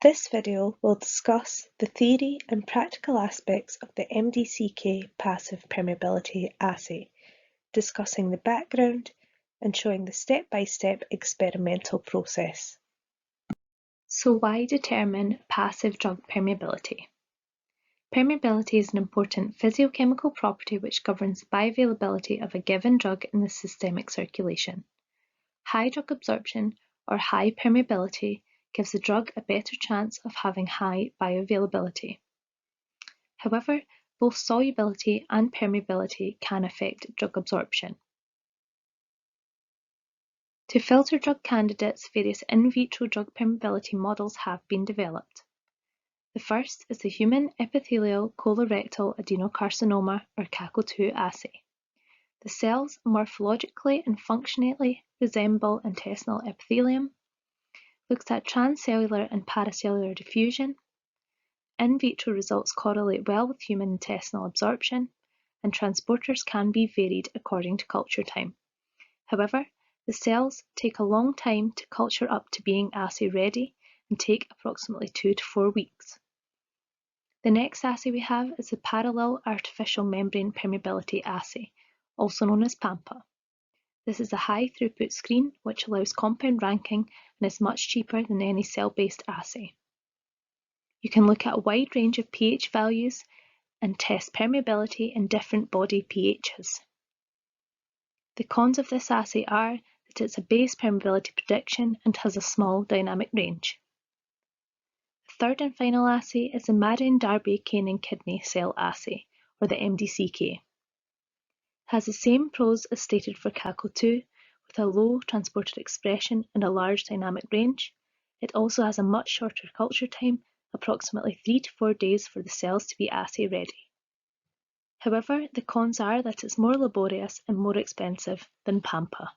This video will discuss the theory and practical aspects of the MDCK passive permeability assay, discussing the background and showing the step-by-step experimental process. So why determine passive drug permeability? Permeability is an important physiochemical property which governs the bioavailability of a given drug in the systemic circulation. High drug absorption or high permeability gives the drug a better chance of having high bioavailability. However, both solubility and permeability can affect drug absorption. To filter drug candidates, various in vitro drug permeability models have been developed. The first is the human epithelial colorectal adenocarcinoma or CACO2 assay. The cells morphologically and functionally resemble intestinal epithelium, looks at transcellular and paracellular diffusion. In vitro results correlate well with human intestinal absorption, and transporters can be varied according to culture time. However, the cells take a long time to culture up to being assay ready and take approximately 2 to 4 weeks. The next assay we have is the parallel artificial membrane permeability assay, also known as PAMPA. This is a high throughput screen which allows compound ranking and is much cheaper than any cell-based assay. You can look at a wide range of pH values and test permeability in different body pHs. The cons of this assay are that it's a base permeability prediction and has a small dynamic range. The third and final assay is the Marion-Darby Canine Kidney Cell Assay, or the MDCK. It has the same pros as stated for CACO2, with a low transporter expression and a large dynamic range. It also has a much shorter culture time, approximately 3 to 4 days for the cells to be assay ready. However, the cons are that it's more laborious and more expensive than PAMPA.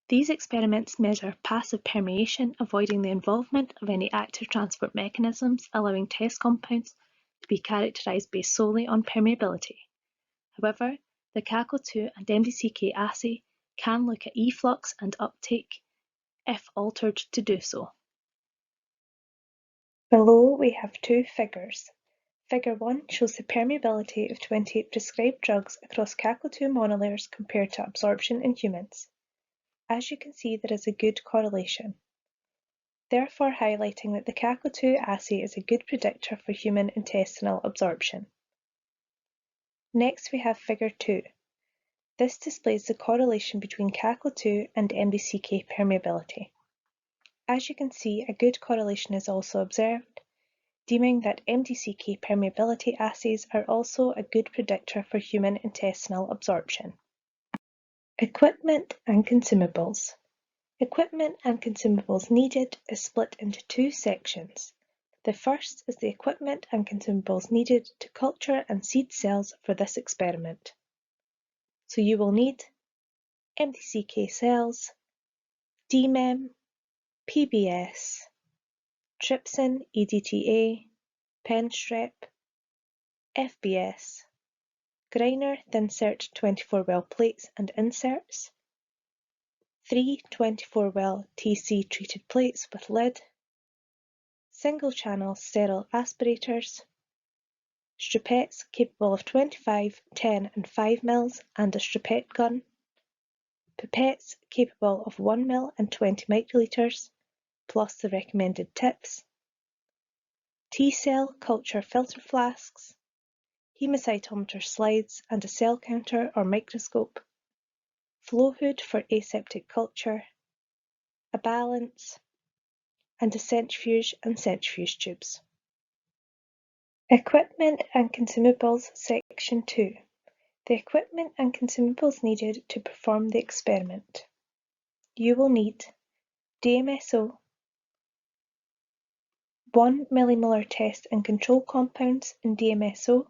These experiments measure passive permeation, avoiding the involvement of any active transport mechanisms, allowing test compounds to be characterized based solely on permeability. However, the CACO2 and MDCK assay can look at efflux and uptake if altered to do so. Below we have two figures. Figure 1 shows the permeability of 28 prescribed drugs across CACO2 monolayers compared to absorption in humans. As you can see, there is a good correlation, therefore highlighting that the CACO2 assay is a good predictor for human intestinal absorption. Next we have figure 2. This displays the correlation between CACO2 and MDCK permeability. As you can see, a good correlation is also observed, deeming that MDCK permeability assays are also a good predictor for human intestinal absorption. Equipment and consumables. Equipment and consumables needed is split into two sections. The first is the equipment and consumables needed to culture and seed cells for this experiment. So you will need MDCK cells, DMEM, PBS, trypsin, EDTA, penstrep, FBS, Greiner thin-cert 24-well plates and inserts, 3 24-well TC treated plates with lid, single-channel sterile aspirators, strupettes capable of 25, 10 and 5 mils and a strupette gun, pipettes capable of 1 mil and 20 microliters, plus the recommended tips, T-cell culture filter flasks, hemocytometer slides and a cell counter or microscope, flow hood for aseptic culture, a balance, and a centrifuge and centrifuge tubes. Equipment and consumables section 2. The equipment and consumables needed to perform the experiment. You will need DMSO, 1 millimolar test and control compounds in DMSO.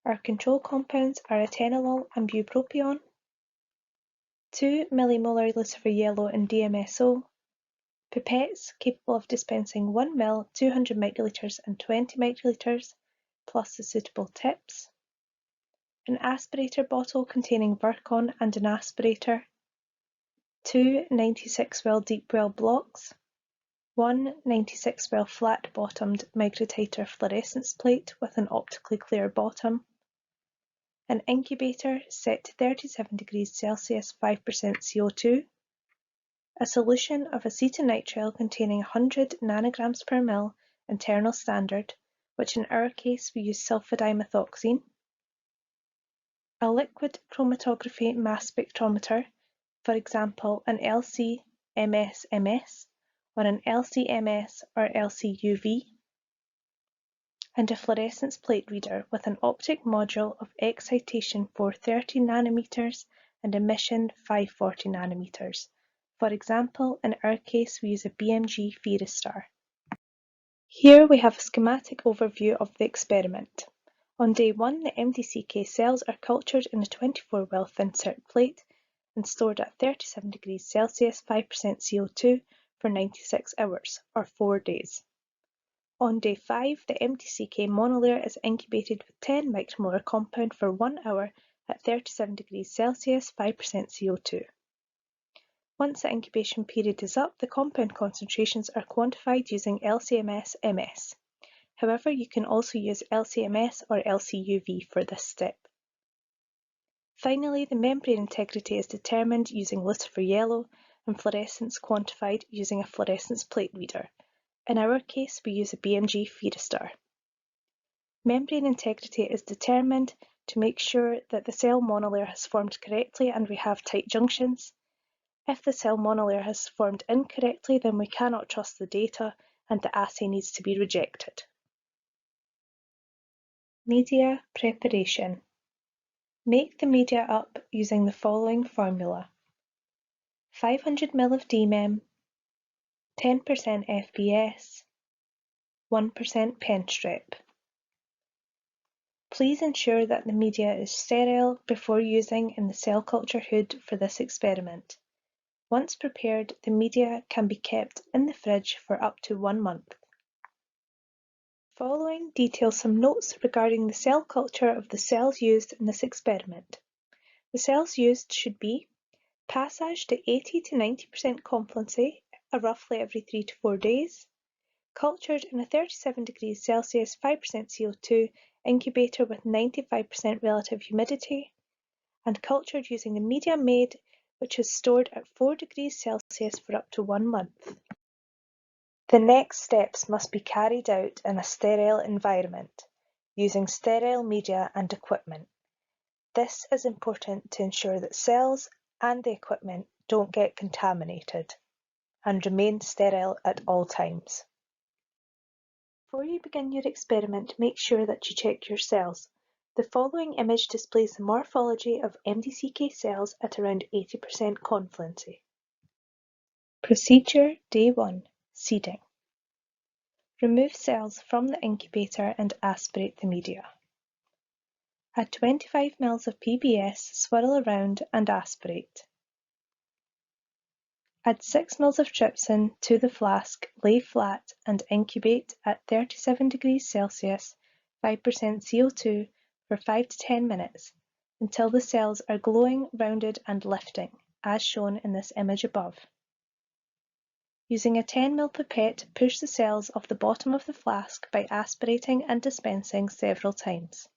Our control compounds are atenolol and bupropion, 2 millimolar lucifer yellow in DMSO, pipettes capable of dispensing 1 ml, 200 microliters and 20 microliters, plus the suitable tips, an aspirator bottle containing Virkon and an aspirator, 2 96-well deep well blocks, One 96 well flat-bottomed migratator fluorescence plate with an optically clear bottom, an incubator set to 37 degrees Celsius 5% CO2, a solution of acetonitrile containing 100 nanograms per ml internal standard, which in our case we use sulfadimethoxine, a liquid chromatography mass spectrometer, for example an LC-MS-MS or an LC-MS or LC-UV, and a fluorescence plate reader with an optic module of excitation 430 nanometers and emission 540 nanometers. For example, in our case we use a BMG Virastar. Here we have a schematic overview of the experiment. On day 1, the MDCK cells are cultured in a 24 well thin circ plate and stored at 37 degrees Celsius 5% CO2 for 96 hours, or 4 days. On day 5, the MDCK monolayer is incubated with 10 micromolar compound for 1 hour at 37 degrees Celsius 5% CO2. Once the incubation period is up, the compound concentrations are quantified using LC-MS-MS. However, you can also use LC-MS or LC-UV for this step. Finally, the membrane integrity is determined using Lucifer yellow and fluorescence quantified using a fluorescence plate reader. In our case, we use a BMG Virastar. Membrane integrity is determined to make sure that the cell monolayer has formed correctly and we have tight junctions. If the cell monolayer has formed incorrectly, then we cannot trust the data and the assay needs to be rejected. Media preparation. Make the media up using the following formula: 500 ml of DMEM, 10% FBS, 1% pen strep. Please ensure that the media is sterile before using in the cell culture hood for this experiment. Once prepared, the media can be kept in the fridge for up to 1 month. Following details some notes regarding the cell culture of the cells used in this experiment. The cells used should be passage to 80 to 90% confluency, roughly every 3 to 4 days, cultured in a 37 degrees Celsius 5% CO2 incubator with 95% relative humidity, and cultured using the media made, which is stored at 4 degrees Celsius for up to 1 month. The next steps must be carried out in a sterile environment, using sterile media and equipment. This is important to ensure that cells and the equipment don't get contaminated and remain sterile at all times. Before you begin your experiment, make sure that you check your cells. The following image displays the morphology of MDCK cells at around 80% confluency. Procedure Day 1. Seeding. Remove cells from the incubator and aspirate the media. Add 25 ml of PBS, swirl around and aspirate. Add 6 ml of trypsin to the flask, lay flat and incubate at 37 degrees Celsius, 5% CO2 for 5 to 10 minutes until the cells are glowing, rounded and lifting, as shown in this image above. Using a 10 ml pipette, push the cells off the bottom of the flask by aspirating and dispensing several times.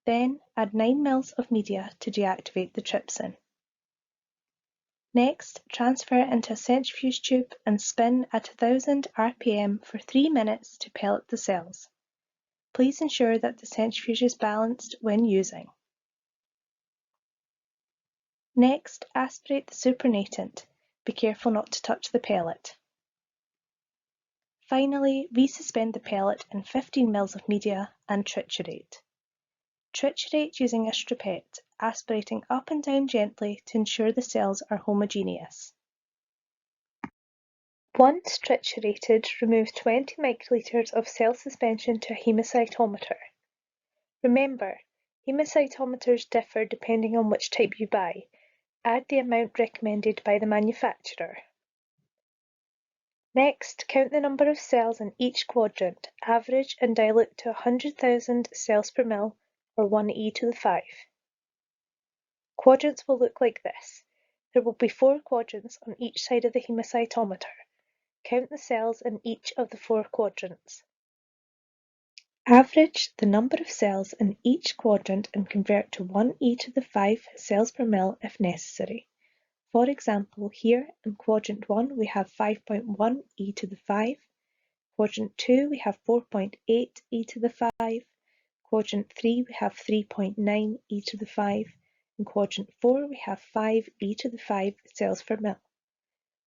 Then add 9 ml of media to deactivate the trypsin. Next, transfer into a centrifuge tube and spin at 1000 RPM for 3 minutes to pellet the cells. Please ensure that the centrifuge is balanced when using. Next, aspirate the supernatant. Be careful not to touch the pellet. Finally, resuspend the pellet in 15 ml of media and triturate. Triturate using a stripette, aspirating up and down gently to ensure the cells are homogeneous. Once triturated, remove 20 microliters of cell suspension to a hemocytometer. Remember, hemocytometers differ depending on which type you buy. Add the amount recommended by the manufacturer. Next, count the number of cells in each quadrant, average and dilute to 100,000 cells per ml, or 1 to the 5. Quadrants will look like this. There will be 4 quadrants on each side of the hemocytometer. count the cells in each of the 4 quadrants. Average the number of cells in each quadrant and convert to 1e⁵ cells per mil if necessary. For example, here in quadrant 1 we have 5.1e⁵, quadrant 2 we have 4.8e⁵, quadrant 3 we have 3.9e⁵, and quadrant 4 we have 5e⁵ cells per mil.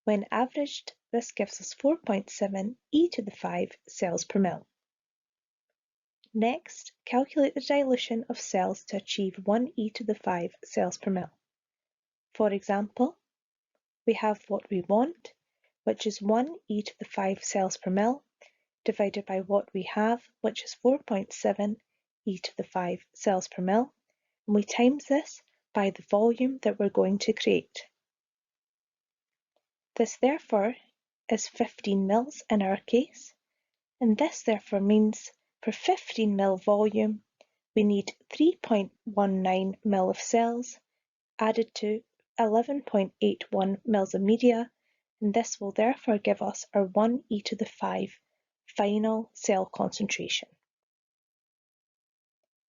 When averaged, this gives us 4.7e⁵ cells per mil. Next, calculate the dilution of cells to achieve 1e⁵ cells per mil. For example, we have what we want, which is 1e⁵ cells per mil, divided by what we have, which is 4.7e⁵ cells per mil, and we times this by the volume that we're going to create. This therefore is 15 mils in our case, and this therefore means for 15 mil volume we need 3.19 mil of cells added to 11.81 mils of media, and this will therefore give us our 1e⁵ final cell concentration.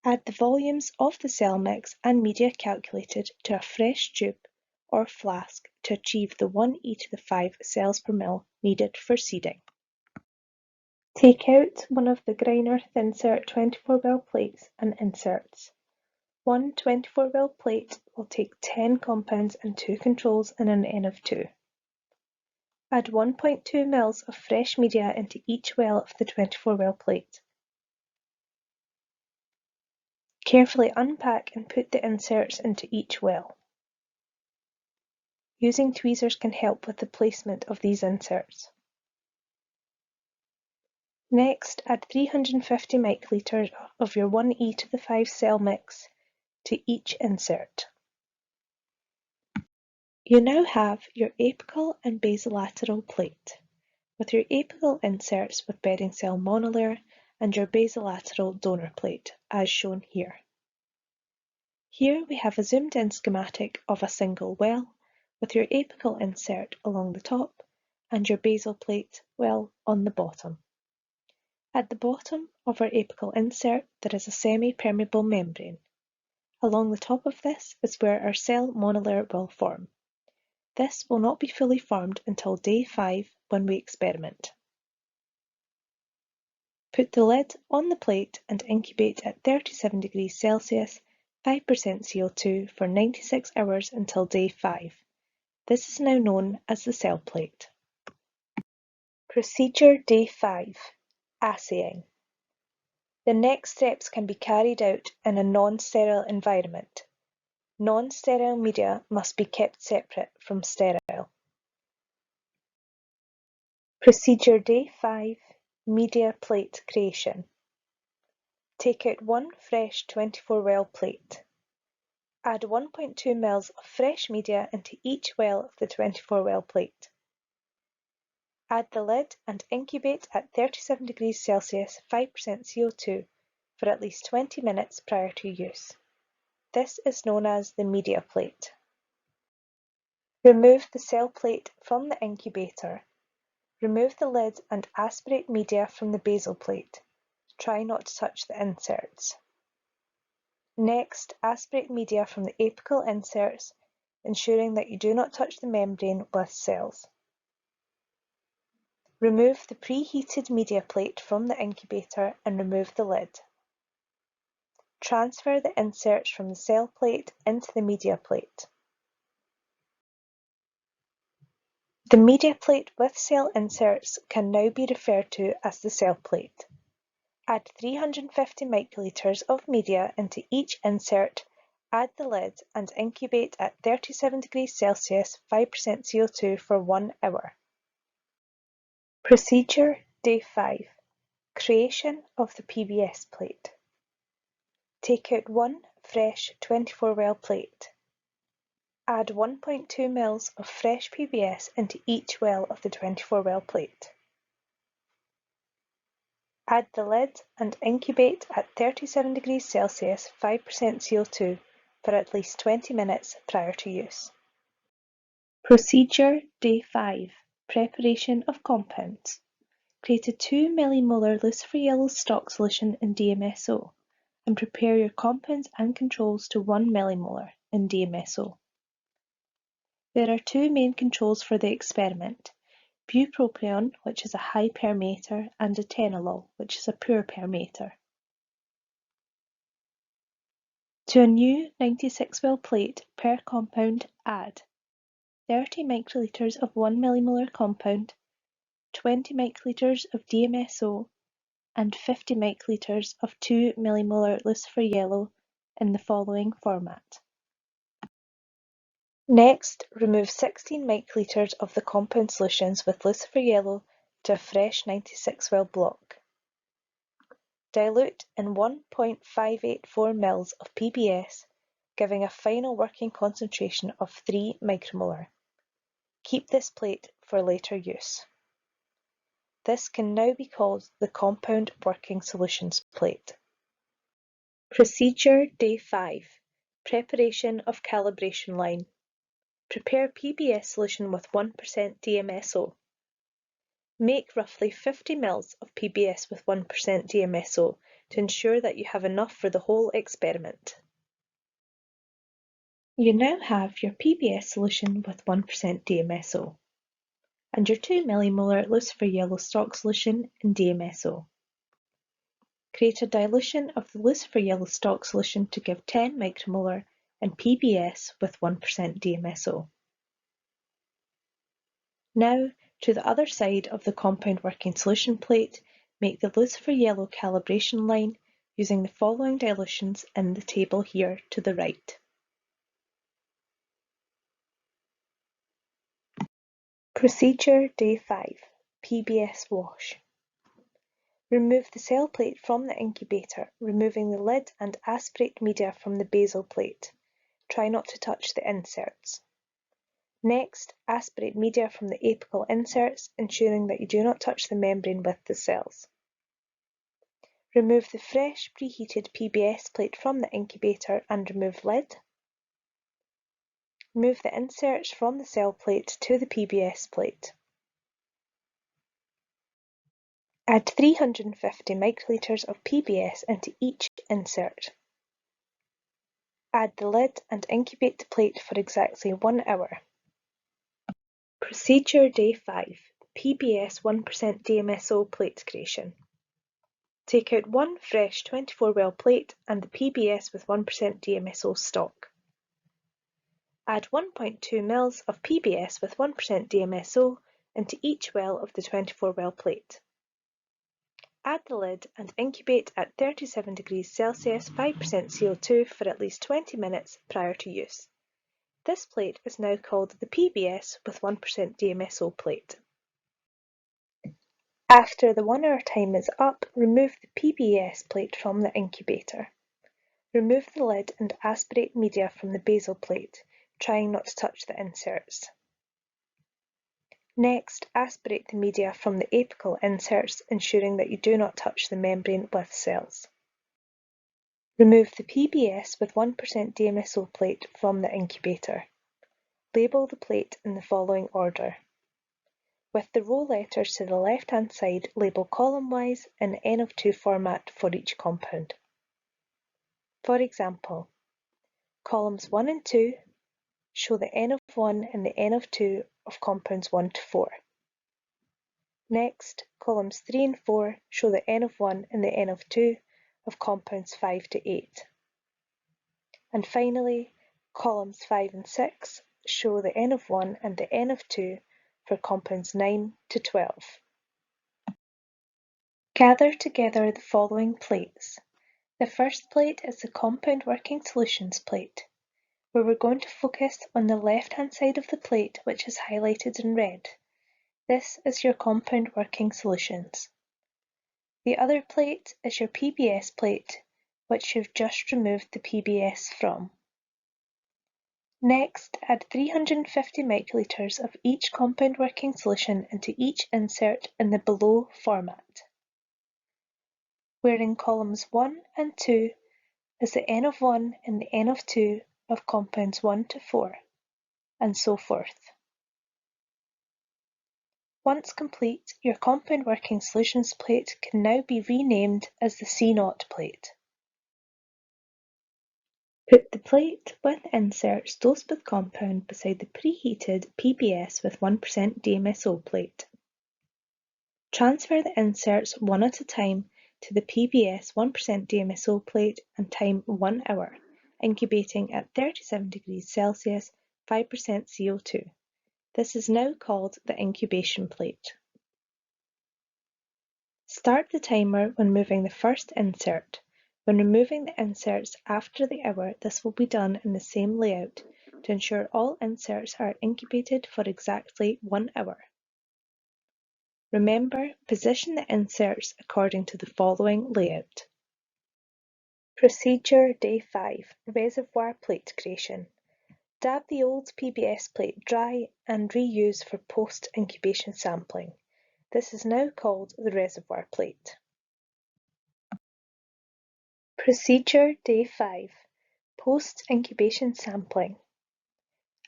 Add the volumes of the cell mix and media calculated to a fresh tube or flask to achieve the 1e⁵ cells per mil needed for seeding. Take out one of the Greiner Thinsert 24-well plates and inserts. One 24-well plate will take 10 compounds and 2 controls in an N of 2. Add 1.2 mils of fresh media into each well of the 24-well plate. Carefully unpack and put the inserts into each well. Using tweezers can help with the placement of these inserts. Next, add 350 microliters of your 1e⁵ cell mix to each insert. You now have your apical and basolateral plate, with your apical inserts with bedding cell monolayer and your basolateral donor plate, as shown here. Here we have a zoomed-in schematic of a single well, with your apical insert along the top and your basal plate well on the bottom. At the bottom of our apical insert there is a semi-permeable membrane. Along the top of this is where our cell monolayer will form. This will not be fully formed until day 5 when we experiment. Put the lid on the plate and incubate at 37 degrees Celsius, 5% CO2 for 96 hours until day 5. This is now known as the cell plate. Procedure day 5. Assaying. The next steps can be carried out in a non-sterile environment. Non-sterile media must be kept separate from sterile. Procedure day 5. Media plate creation. Take out one fresh 24-well plate. Add 1.2 mils of fresh media into each well of the 24-well plate. Add the lid and incubate at 37 degrees Celsius, 5% CO2 for at least 20 minutes prior to use. This is known as the media plate. Remove the cell plate from the incubator. Remove the lid and aspirate media from the basal plate. Try not to touch the inserts. Next, aspirate media from the apical inserts, ensuring that you do not touch the membrane with cells. Remove the preheated media plate from the incubator and remove the lid. Transfer the inserts from the cell plate into the media plate. The media plate with cell inserts can now be referred to as the cell plate. Add 350 microliters of media into each insert, add the lid and incubate at 37 degrees Celsius, 5% CO2 for 1 hour. Procedure day 5. Creation of the PBS plate. Take out one fresh 24-well plate. Add 1.2 mils of fresh PBS into each well of the 24-well plate. Add the lid and incubate at 37 degrees Celsius, 5% CO2 for at least 20 minutes prior to use. Procedure day 5. Preparation of compounds. Create a 2 millimolar lucifer yellow stock solution in DMSO and prepare your compounds and controls to 1 millimolar in DMSO. There are two main controls for the experiment: bupropion, which is a high permeator, and atenolol, which is a poor permeator. To a new 96 well plate per compound, add 30 microliters of 1 millimolar compound, 20 microliters of DMSO, and 50 microliters of 2 millimolar lucifer yellow in the following format. Next, remove 16 microliters of the compound solutions with lucifer yellow to a fresh 96 well block. Dilute in 1.584 ml of PBS, giving a final working concentration of 3 micromolar. Keep this plate for later use. This can now be called the Compound Working Solutions plate. Procedure Day 5. Preparation of calibration line. Prepare PBS solution with 1% DMSO. Make roughly 50 ml of PBS with 1% DMSO to ensure that you have enough for the whole experiment. You now have your PBS solution with 1% DMSO and your 2 millimolar lucifer yellow stock solution in DMSO. Create a dilution of the lucifer yellow stock solution to give 10 micromolar and PBS with 1% DMSO. Now, to the other side of the compound working solution plate, make the lucifer yellow calibration line using the following dilutions in the table here to the right. Procedure Day 5. PBS wash. Remove the cell plate from the incubator, removing the lid and aspirate media from the basal plate. Try not to touch the inserts. Next, aspirate media from the apical inserts, ensuring that you do not touch the membrane with the cells. Remove the fresh preheated PBS plate from the incubator and remove lid. Move the inserts from the cell plate to the PBS plate. Add 350 microliters of PBS into each insert. Add the lid and incubate the plate for exactly 1 hour. Procedure Day 5. PBS 1% DMSO plate creation. Take out one fresh 24 well plate and the PBS with 1% DMSO stock. Add 1.2 ml of PBS with 1% DMSO into each well of the 24 well plate. Add the lid and incubate at 37 degrees Celsius 5% CO2 for at least 20 minutes prior to use. This plate is now called the PBS with 1% DMSO plate. After the 1 hour time is up, remove the PBS plate from the incubator. Remove the lid and aspirate media from the basal plate, trying not to touch the inserts. Next, aspirate the media from the apical inserts, ensuring that you do not touch the membrane with cells. Remove the PBS with 1% DMSO plate from the incubator. Label the plate in the following order. With the row letters to the left-hand side, label column-wise in N of 2 format for each compound. For example, columns 1 and 2 show the N of 1 and the N of 2 of compounds 1 to 4. Next, columns 3 and 4 show the N of 1 and the N of 2 of compounds 5 to 8. And finally, columns 5 and 6 show the N of 1 and the N of 2 for compounds 9 to 12. Gather together the following plates. The first plate is the Compound Working Solutions plate, where we're going to focus on the left-hand side of the plate, which is highlighted in red. This is your Compound Working Solutions. The other plate is your PBS plate, which you've just removed the PBS from. Next, add 350 microliters of each compound working solution into each insert in the below format, where in columns 1 and 2 is the N of 1 and the N of 2 of compounds 1 to 4, and so forth. Once complete, your compound working solutions plate can now be renamed as the C0 plate. Put the plate with inserts dosed with compound beside the preheated PBS with 1% DMSO plate. Transfer the inserts one at a time to the PBS 1% DMSO plate and time 1 hour, incubating at 37 degrees Celsius, 5% CO2. This is now called the incubation plate. Start the timer when moving the first insert. When removing the inserts after the hour, this will be done in the same layout to ensure all inserts are incubated for exactly 1 hour. Remember, position the inserts according to the following layout. Procedure Day 5, Reservoir Plate Creation. Dab the old PBS plate dry and reuse for post-incubation sampling. This is now called the reservoir plate. Procedure Day 5, Post-incubation sampling.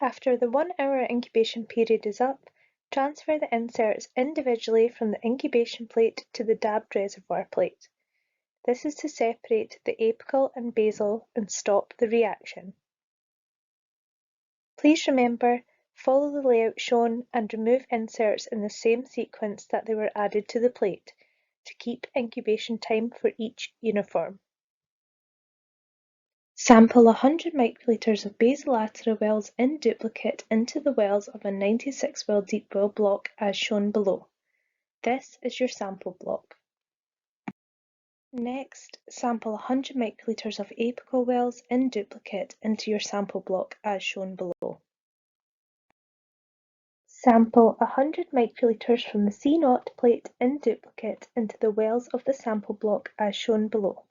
After the 1 hour incubation period is up, transfer the inserts individually from the incubation plate to the dabbed reservoir plate. This is to separate the apical and basal and stop the reaction. Please remember, follow the layout shown and remove inserts in the same sequence that they were added to the plate to keep incubation time for each uniform. Sample 100 microliters of basolateral wells in duplicate into the wells of a 96 well deep well block as shown below. This is your sample block. Next, sample 100 microliters of apical wells in duplicate into your sample block as shown below. Sample 100 microliters from the C0 plate in duplicate into the wells of the sample block as shown below.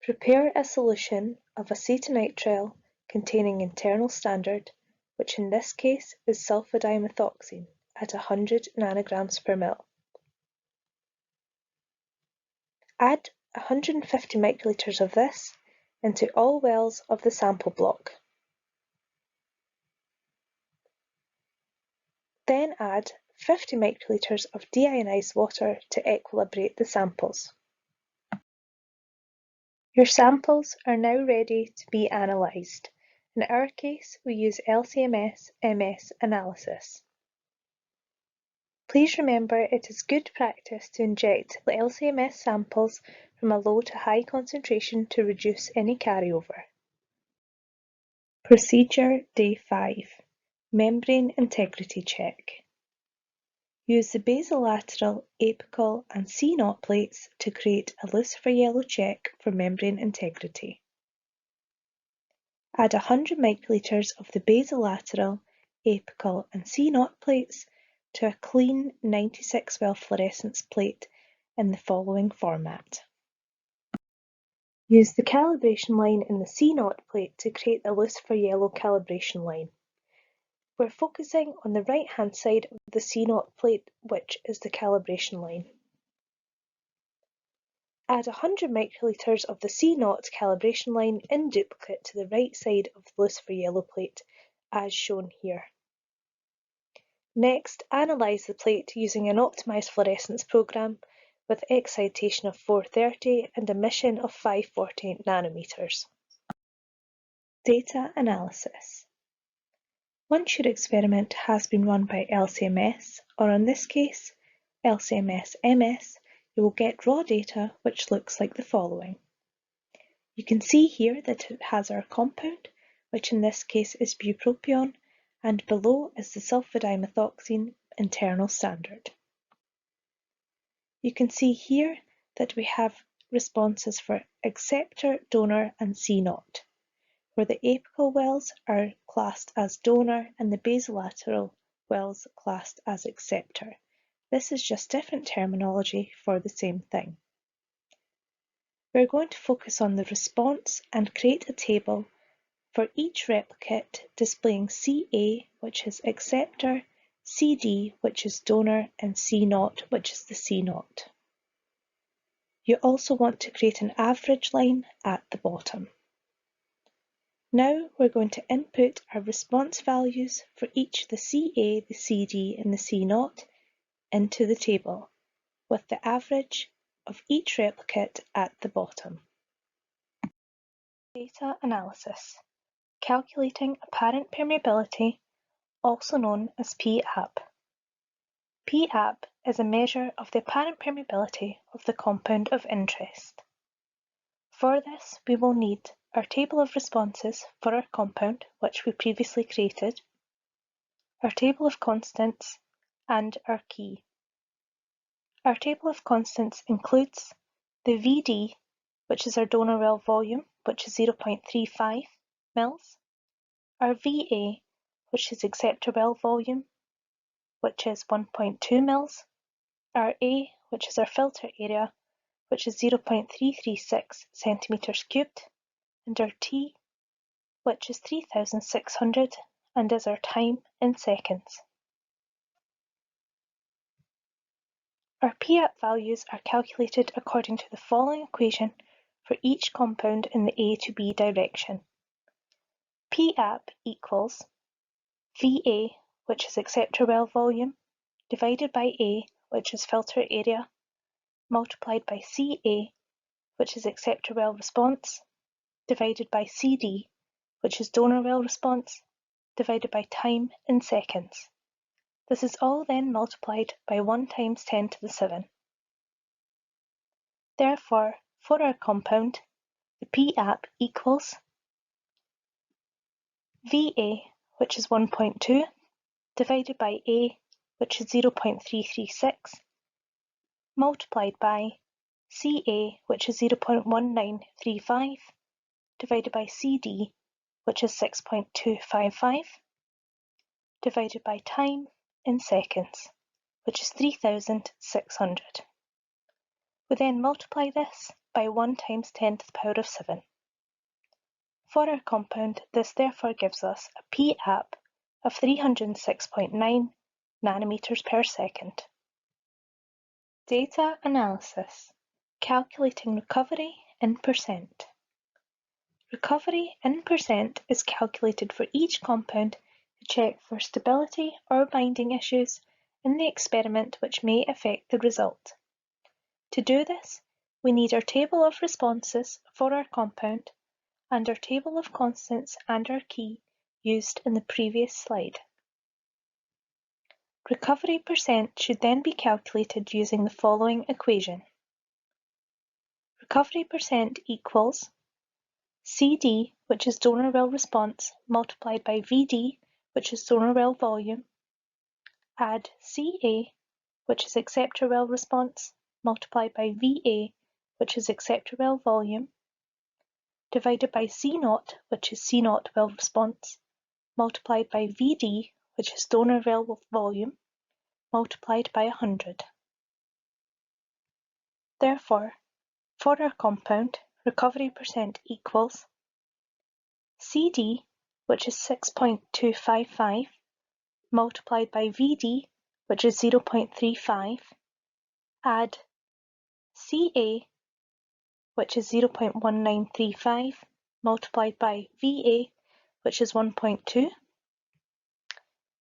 Prepare a solution of acetonitrile containing internal standard, which in this case is sulfadimethoxine at 100 nanograms per ml. Add 150 microliters of this into all wells of the sample block. Then add 50 microliters of deionized water to equilibrate the samples. Your samples are now ready to be analysed. In our case, we use LC-MS analysis. Please remember it is good practice to inject the LC-MS samples from a low to high concentration to reduce any carryover. Procedure Day 5, Membrane Integrity Check. Use the basolateral, apical and C0 plates to create a lucifer yellow check for membrane integrity. Add 100 microliters of the basolateral, apical and C0 plates to a clean 96 well fluorescence plate in the following format. Use the calibration line in the C0 plate to create a lucifer yellow calibration line. We're focusing on the right hand side of the C0 plate, which is the calibration line. Add 100 microliters of the C0 calibration line in duplicate to the right side of the lucifer yellow plate, as shown here. Next, analyse the plate using an optimised fluorescence program with excitation of 430 and emission of 548 nanometers. Data analysis. Once your experiment has been run by LC-MS, or in this case, LC-MS-MS, you will get raw data which looks like the following. You can see here that it has our compound, which in this case is bupropion, and below is the sulfadimethoxine internal standard. You can see here that we have responses for acceptor, donor and C0, where the apical wells are classed as donor and the basolateral wells classed as acceptor. This is just different terminology for the same thing. We're going to focus on the response and create a table for each replicate displaying CA, which is acceptor, CD, which is donor, and C0, which is the C0. You also want to create an average line at the bottom. Now we're going to input our response values for each the CA, the CD and the C0 into the table, with the average of each replicate at the bottom. Data analysis. Calculating apparent permeability, also known as PAP. PAP is a measure of the apparent permeability of the compound of interest. For this, we will need our table of responses for our compound, which we previously created, our table of constants, and our key. Our table of constants includes the VD, which is our donor well volume, which is 0.35 mils, our VA, which is acceptor well volume, which is 1.2 mils, our A, which is our filter area, which is 0.336 centimeters cubed, and our T, which is 3,600 and is our time in seconds. Our PAP values are calculated according to the following equation for each compound in the A to B direction. PAP equals VA, which is acceptor well volume, divided by A, which is filter area, multiplied by CA, which is acceptor well response, divided by CD, which is donor well response, divided by time in seconds. This is all then multiplied by 1 times 10 to the 7. Therefore, for our compound, the PAP equals VA, which is 1.2, divided by A, which is 0.336, multiplied by CA, which is 0.1935, divided by CD, which is 6.255, divided by time in seconds, which is 3,600. We then multiply this by 1 times 10 to the power of 7. For our compound, this therefore gives us a PAP of 306.9 nanometers per second. Data analysis. Calculating recovery in percent. Recovery in percent is calculated for each compound to check for stability or binding issues in the experiment which may affect the result. To do this, we need our table of responses for our compound and our table of constants and our key used in the previous slide. Recovery percent should then be calculated using the following equation. Recovery percent equals CD, which is donor well response, multiplied by VD, which is donor well volume, add CA, which is acceptor well response, multiplied by VA, which is acceptor well volume, divided by C0, which is C0 well response, multiplied by VD, which is donor well volume, multiplied by 100. Therefore, for our compound, recovery percent equals CD, which is 6.255, multiplied by VD, which is 0.35, add CA, which is 0.1935, multiplied by VA, which is 1.2.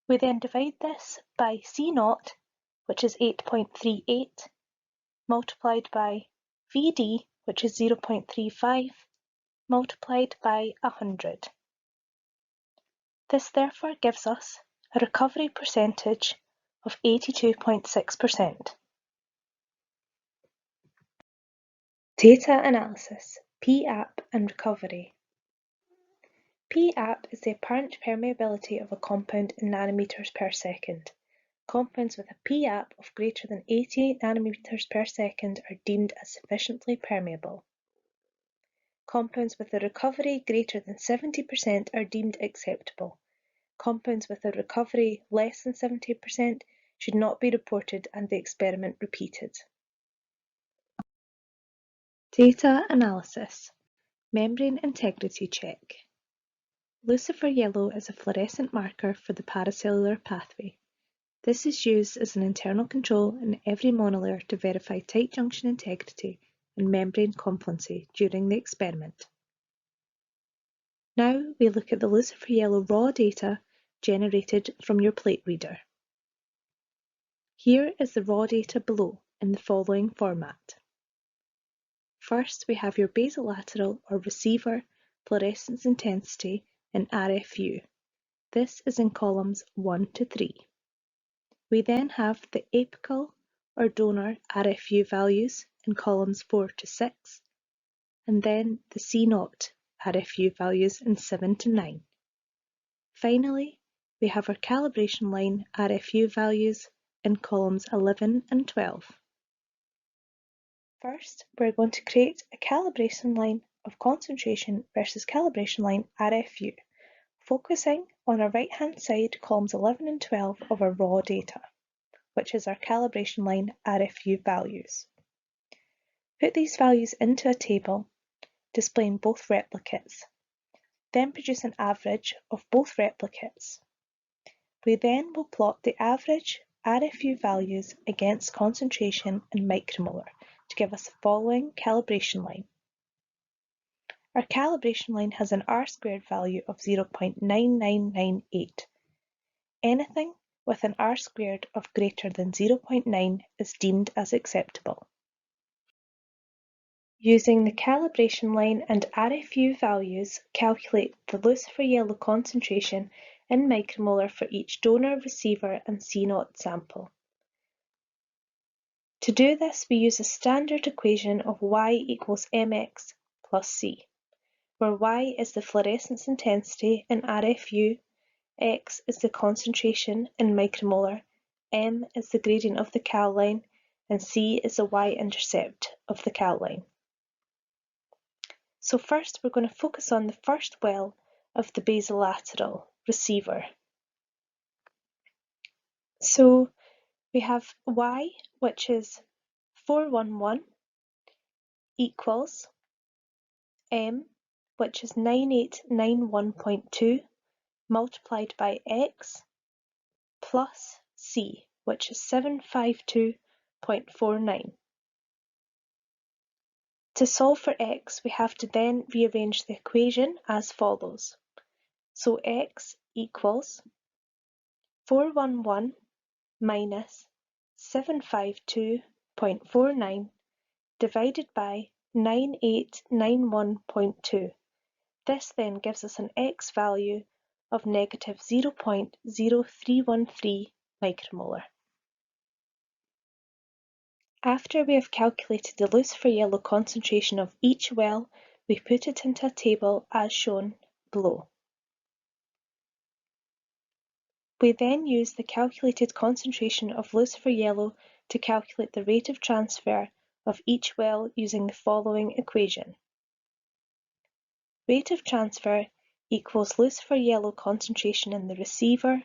We then divide this by C0, which is 8.38, multiplied by VD, which is 0.35, multiplied by 100. This therefore gives us a recovery percentage of 82.6%. Data analysis, PAP and recovery. PAP is the apparent permeability of a compound in nanometers per second. Compounds with a PAP of greater than 80 nanometers per second are deemed as sufficiently permeable. Compounds with a recovery greater than 70% are deemed acceptable. Compounds with a recovery less than 70% should not be reported and the experiment repeated. Data analysis. Membrane integrity check. Lucifer yellow is a fluorescent marker for the paracellular pathway. This is used as an internal control in every monolayer to verify tight junction integrity and membrane compluency during the experiment. Now we look at the lucifer yellow raw data generated from your plate reader. Here is the raw data below in the following format. First, we have your basolateral or receiver fluorescence intensity in RFU. This is in columns 1 to 3. We then have the apical or donor RFU values in columns 4 to 6, and then the C0 RFU values in 7 to 9. Finally, we have our calibration line RFU values in columns 11 and 12. First, we're going to create a calibration line of concentration versus calibration line RFU, focusing on our right-hand side columns 11 and 12 of our raw data, which is our calibration line RFU values. Put these values into a table displaying both replicates, then produce an average of both replicates. We then will plot the average RFU values against concentration in micromolar to give us the following calibration line. Our calibration line has an R-squared value of 0.9998. Anything with an R-squared of greater than 0.9 is deemed as acceptable. Using the calibration line and RFU values, calculate the lucifer yellow concentration in micromolar for each donor, receiver and C0 sample. To do this, we use a standard equation of Y equals mx plus C, where Y is the fluorescence intensity in RFU, X is the concentration in micromolar, M is the gradient of the cal line, and C is the y-intercept of the cal line. So first we're going to focus on the first well of the basolateral receiver. So we have Y, which is 411, equals M, which is 9891.2, multiplied by X, plus C, which is 752.49. To solve for X, we have to then rearrange the equation as follows. So X equals 411 minus 752.49 divided by 9891.2. This then gives us an X value of negative 0.0313 micromolar. After we have calculated the lucifer yellow concentration of each well, we put it into a table as shown below. We then use the calculated concentration of lucifer yellow to calculate the rate of transfer of each well using the following equation. Rate of transfer equals lucifer yellow concentration in the receiver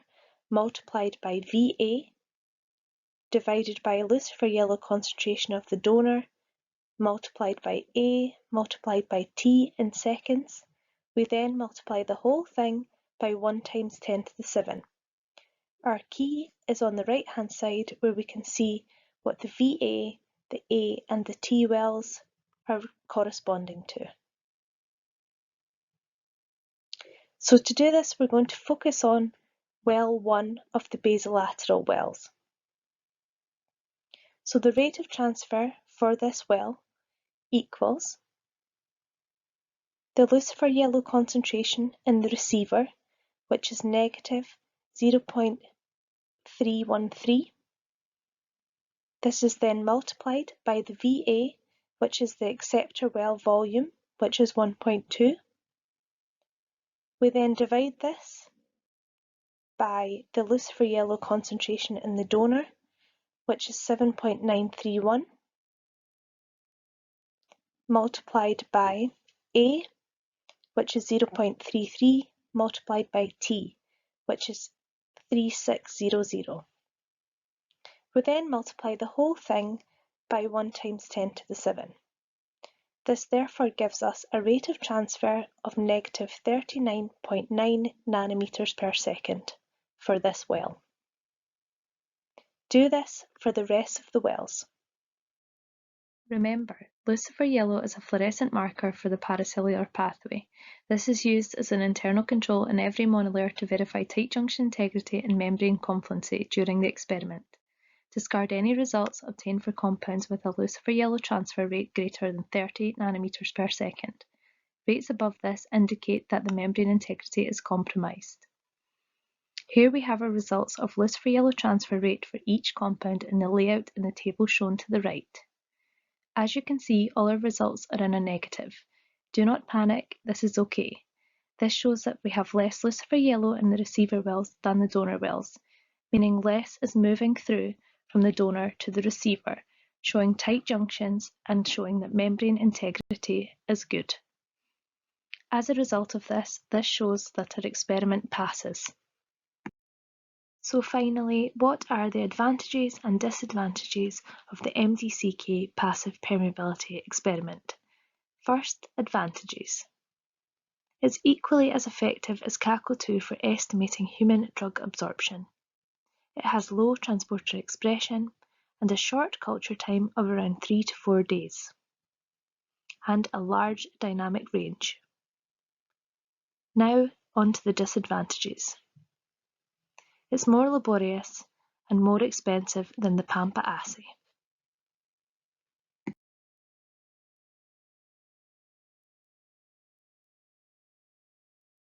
multiplied by VA divided by lucifer yellow concentration of the donor multiplied by A multiplied by T in seconds. We then multiply the whole thing by 1 times 10 to the 7. Our key is on the right hand side where we can see what the VA, the A and the T wells are corresponding to. So to do this, we're going to focus on well 1 of the basolateral wells. So the rate of transfer for this well equals the lucifer yellow concentration in the receiver, which is negative 0.313. This is then multiplied by the VA, which is the acceptor well volume, which is 1.2. We then divide this by the lucifer yellow concentration in the donor, which is 7.931, multiplied by A, which is 0.33, multiplied by T, which is 3600. We then multiply the whole thing by 1 times 10 to the 7. This therefore gives us a rate of transfer of negative 39.9 nanometers per second for this well. Do this for the rest of the wells. Remember, lucifer yellow is a fluorescent marker for the paracellular pathway. This is used as an internal control in every monolayer to verify tight junction integrity and membrane confluency during the experiment. Discard any results obtained for compounds with a lucifer yellow transfer rate greater than 30 nanometers per second. Rates above this indicate that the membrane integrity is compromised. Here we have our results of lucifer yellow transfer rate for each compound in the layout in the table shown to the right. As you can see, all our results are in a negative. Do not panic, this is okay. This shows that we have less lucifer yellow in the receiver wells than the donor wells, meaning less is moving through from the donor to the receiver, showing tight junctions and showing that membrane integrity is good. As a result of this shows that our experiment passes. So finally, what are the advantages and disadvantages of the MDCK passive permeability experiment? First, advantages. It's equally as effective as CACO2 for estimating human drug absorption. It has low transporter expression and a short culture time of around 3 to 4 days, and a large dynamic range. Now on to the disadvantages. It's more laborious and more expensive than the PAMPA assay.